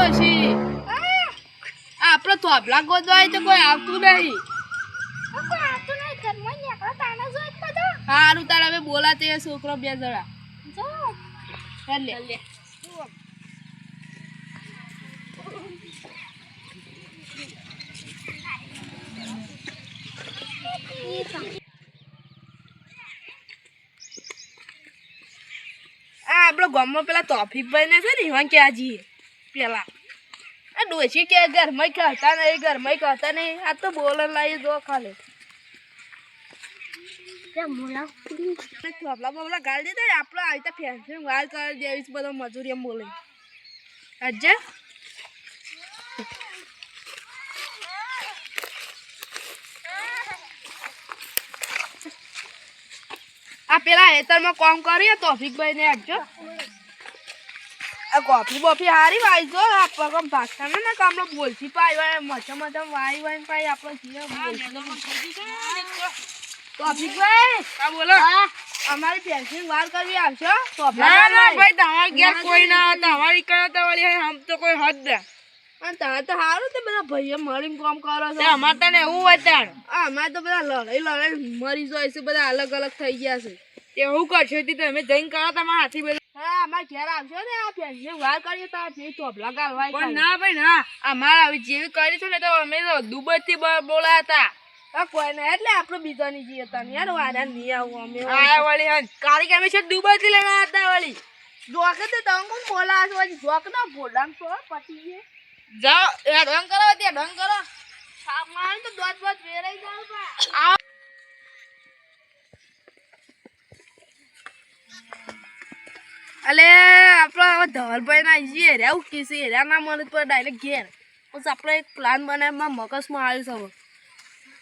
ડોશી આપણે થોભલા ગોદવાય તો કોઈ આવતું નહીં. સારું તારે હવે બોલાતે છોકરો બે જણા લે. આપણો ગામમાં પેલા તોફીકભાઈ ને છે ને એવા ક્યાં જઈએ પેલા આ ડોશી કે ઘરમાં કહેતા નહીં આ તો બોલન લાવી જો ખાલી થોપલા બોપલા ગાળી દીધા આપણે આવી રીતે ફેન્સિંગ વાર કરી દેવી બધો મજૂરી એમ બોલે અજ્જે આ પેલા હેતરમાં કામ કરીએ તોફીકભાઈ ને આપજો. આ કોફી બોફી હારી વાઈજો આપણે ભાગતા ને કામનો બોલથી પાય મચમ વાઈ વાઈ પાય આપણે તોફીકભાઈ હા બોલો અમારી પેન્સિલ વાર કરવી આવશો ભાઈ તમારે ઘેર કોઈ ના તમારી કરતા વાળી આમ તો કોઈ હદ દે અને તમે તો સારું તો બધા ભાઈઓ મળીને કામ કરો છો. અમારે તને એવું હોય અમારે તો બધા લડાઈ મરી જાય છે બધા અલગ અલગ થઈ ગયા છે. એવું કરશો તમે જઈને કરો તમારા હાથી બધા હા અમારે ઘેર આવશો ને આ પેન્સિલ વાર કરીએ તો નહીં તોફલા ગાલવાય પણ ના ભાઈ ના અમારે આવી જેવી કરી છે ને તો અમે તો દુબઈ થી બોલાયા હતા કોઈ ના એટલે આપણે બીજાની જઈએ હતા યાર વાડા નહીં આવું અમે આ વળી કારી કે અમે છે દુબઈ થી લઈને આવ્યા હતા વળી જોકે તો તમે કોણ બોલા છો જોક ના બોલામ છો પતી ગયે જાઓ એ ઢંગ કરો તે ઢંગ કરો સામાન તો દોત દોત વેરાઈ જાવ બા અલે આપણે હવે ધવલભાઈ ના જઈએ રેવું કીસી હેરા ના મળે તો ડાયરેક્ટ ઘેર પછી આપણે એક પ્લાન બનાવવામાં મગજમાં આવ્યું છે.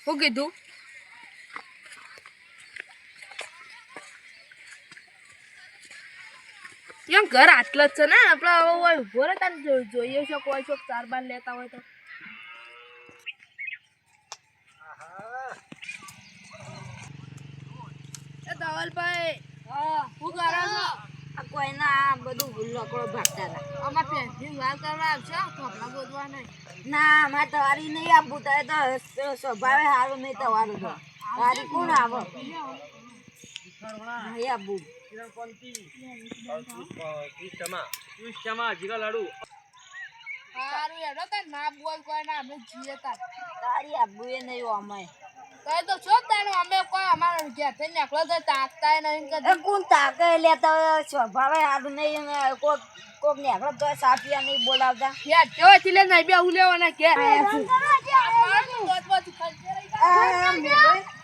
શું કીધું એમ ઘર આટલો જ છે ને આપણે હવે ઉભો રહે તારે જોઈએ છો કોઈ છો 4 બાર લેતા હોય તો ધવલભાઈ હા શું કરો છો? કોઈ ના બધું લકડો ભાગતા હતા અમારે પેન્સિલ વાર કરવા આવશે થોપલા ગોદવા નહીં ના અમારે તમારી નહીં આપવું તો સ્વભાવે સારું નહીં તમારું તો તારી કોણ આવે નહીં આપવું સારું એનો તાર ના બોલ કોઈ ના અમે જીએ તારી આપવું એ નહીં અમે તો છો તાનો અમે કોઈ અમારા ઘેર થી નીકળો તો તાકતા નહીં કે કોણ તાકે લેતા સ્વભાવે સારું નહીં કોક કોક નીકળો તો સાપિયા નહીં બોલાવતા યાર કેવા થી લે નહીં બે હું લેવાના કે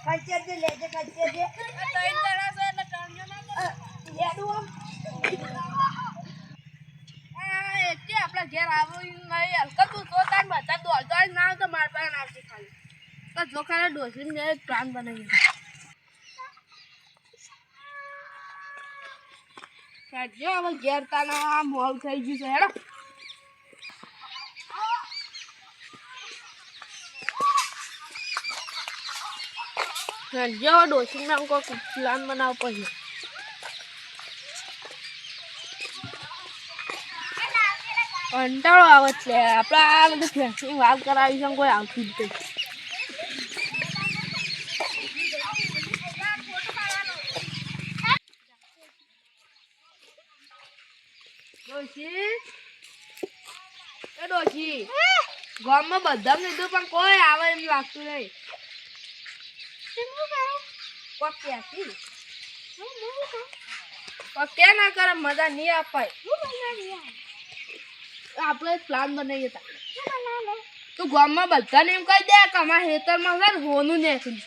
ખર્ચે દે લેજે ખર્ચે દે ત્રણ જણા છે એટલે ત્રણ જણા એટલે આપણા ઘેર આવું નહીં હલકા તું તો તાર બધા દોડતો ના તો માર પાસે આવશે ખાલી તો જો ખાલી ડોસીને એક પ્લાન બનાવી જો હવે ઘેર તાના મોલ થઈ ગયું છે હેડો જો ડોસીને કોઈ પ્લાન બનાવવો પડે કંટાળો આવે છે આપણે આ બધું ફેન્સિંગ વાત કરાવી છે કોઈ આવતું જ નહીં ડોશી ગામમાં બધા લીધું પણ કોઈ આવે એમ લાગતું નહીં કે ના કરે મજા નહીં અપાય આપણે પ્લાન બનાવીએ હતા તું ગામમાં બધાને એમ કહી દે કે અમારા ખેતરમાં છે ને હોનું નાખ્યું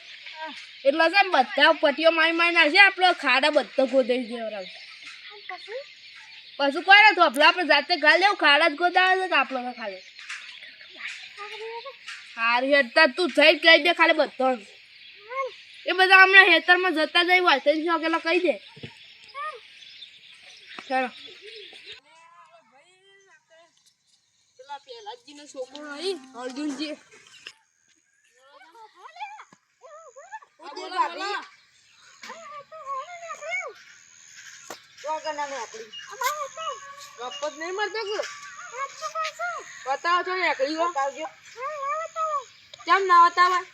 એટલે છે ને બધા પટીઓ મારી મારી નાખશે આપણે ખાડા બધા ગોદાઈ દેવરાવ પછી કોઈ ને થોપલા આપણે જાતે ગાળ દેવું ખાડા જ ગોદાવે છે કે આપણે ખાલી સારું હેડતા તું જઈ કહી દે ખાલી બધો એ બધા હમણાં ખેતરમાં જતા જઈ હોય તો પેલા કહી દે ચાલો પેલા પેલાજી નો છોકરો નહીં અર્જુનજી નહીં મળતો બતાવો છો ને એકલી બતાવજો કેમ ના બતાવાય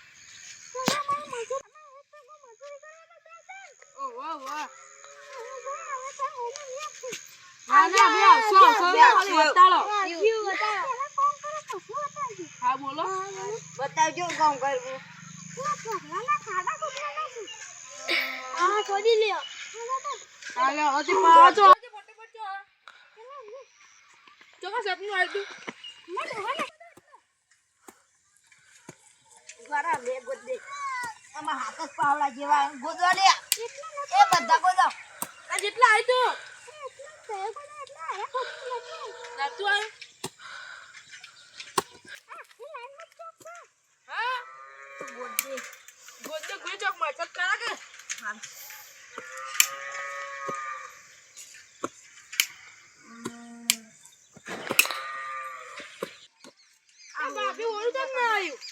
ઓહો વાહ ના ના બે આવશો ખાલી બતાવો હા બોલો બતાવજો કામ કરવું હા છોડી લ્યો હાલો અતિ પાછો ફટાફટ ચોકા સપનું આવ્યું ઘરા બે ગોદે આમાં હાથ જ પાવલા જેવા ગોદવા લે એ બધા ગોદો આ જેટલા આવ્યું તો નાતું આવ્યું હા ગોદે ગોદે ગુઈ ચોક માં ચક કરા કે હા આ બાપી ઓળું તક ના આવ્યું